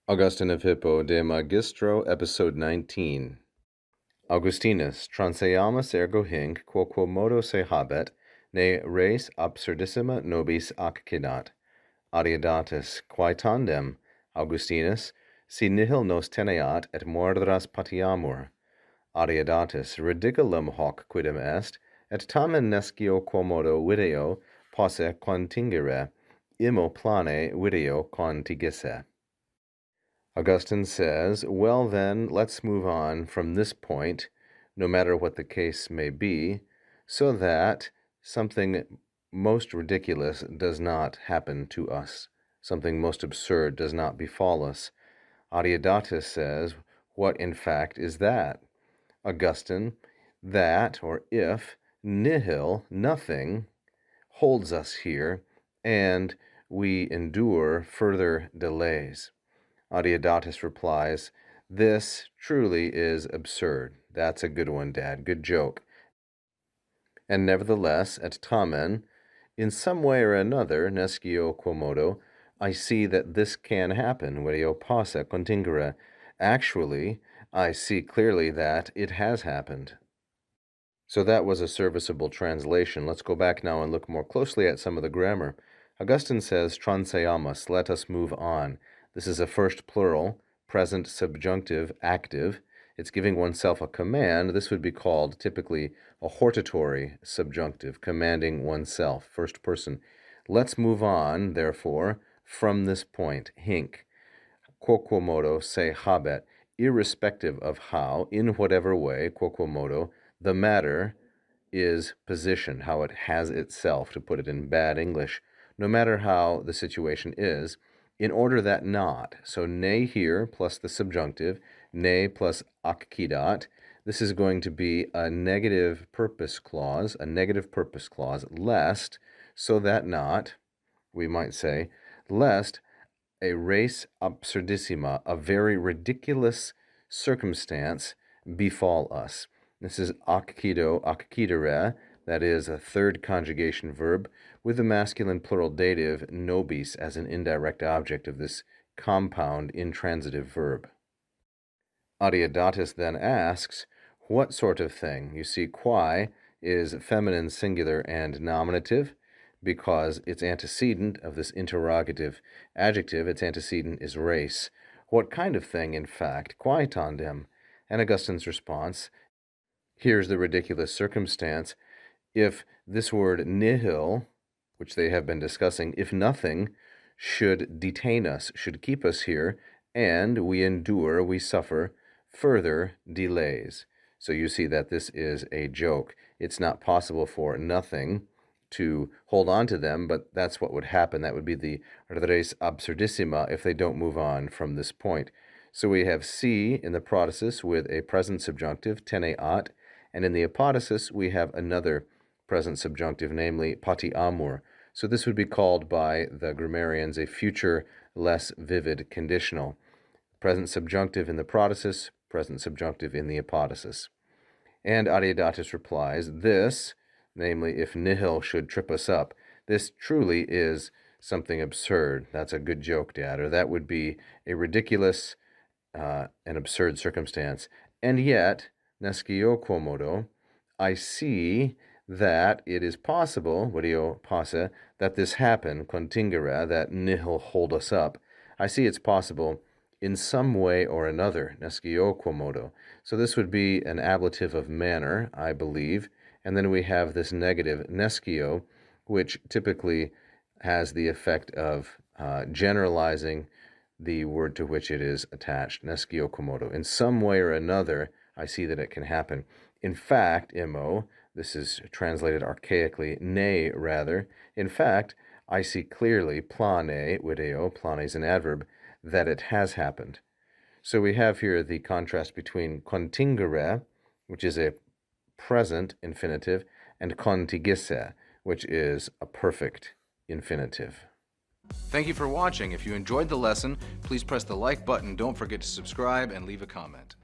Augustine of Hippo de Magistro, Episode 19. Augustinus, transeamus ergo hinc, quoquomodo se habet, ne res absurdissima nobis accidat. Adeodatus, quae tandem, Augustinus, si nihil nos teneat et mordras patiamur. Adeodatus, ridiculum hoc quidem est, et tamen nescio quomodo video posse contingere, immo plane video contigisse. Augustine says, well then, let's move on from this point, no matter what the case may be, so that something most ridiculous does not happen to us, something most absurd does not befall us. Adeodatus says, what in fact is that? Augustine, that, or if, nihil, nothing, holds us here, and we endure further delays. Adeodatus replies, this truly is absurd. That's a good one, Dad. Good joke. And nevertheless, at tamen, in some way or another, nescio quomodo, I see that this can happen, video posse contingere. Actually, I see clearly that it has happened. So that was a serviceable translation. Let's go back now and look more closely at some of the grammar. Augustine says, transeamus, let us move on. This is a first plural, present subjunctive, active. It's giving oneself a command. This would be called typically a hortatory subjunctive, commanding oneself, first person. Let's move on, therefore, from this point, hinc, quoquomodo se habet, irrespective of how, in whatever way, quoquomodo, the matter is positioned, how it has itself, to put it in bad English, no matter how the situation is, in order that not, so ne here plus the subjunctive, ne plus accidat, this is going to be a negative purpose clause, lest, so that not, we might say, lest a res absurdissima, a very ridiculous circumstance, befall us. This is accido, accidere, that is a third conjugation verb, with the masculine plural dative nobis as an indirect object of this compound intransitive verb. Adeodatus then asks, what sort of thing? You see, quae is feminine singular and nominative, because its antecedent of this interrogative adjective, its antecedent is res. What kind of thing, in fact? Quae tandem? And Augustine's response, here's the ridiculous circumstance. If this word nihil, which they have been discussing, if nothing, should detain us, should keep us here, and we endure, we suffer further delays. So you see that this is a joke. It's not possible for nothing to hold on to them, but that's what would happen. That would be the res absurdissima if they don't move on from this point. So we have si in the protasis with a present subjunctive, teneat, and in the apodosis we have another present subjunctive, namely patiamur. So this would be called by the grammarians a future, less vivid conditional. Present subjunctive in the protasis, present subjunctive in the apodosis. And Adeodatus replies, this, namely if nihil should trip us up, this truly is something absurd. That's a good joke, Dad, or that would be a ridiculous and absurd circumstance. And yet, nescio quomodo, I see that it is possible, video posse, that this happen, contingere, that nihil hold us up. I see it's possible in some way or another, nescio quomodo. So this would be an ablative of manner, I believe, and then we have this negative, nescio, which typically has the effect of generalizing the word to which it is attached, nescio quomodo. In some way or another, I see that it can happen. In fact, immo, this is translated archaically, nay, rather. In fact, I see clearly, plane, video, plane is an adverb, that it has happened. So we have here the contrast between contingere, which is a present infinitive, and contigisse, which is a perfect infinitive. Thank you for watching. If you enjoyed the lesson, please press the like button. Don't forget to subscribe and leave a comment.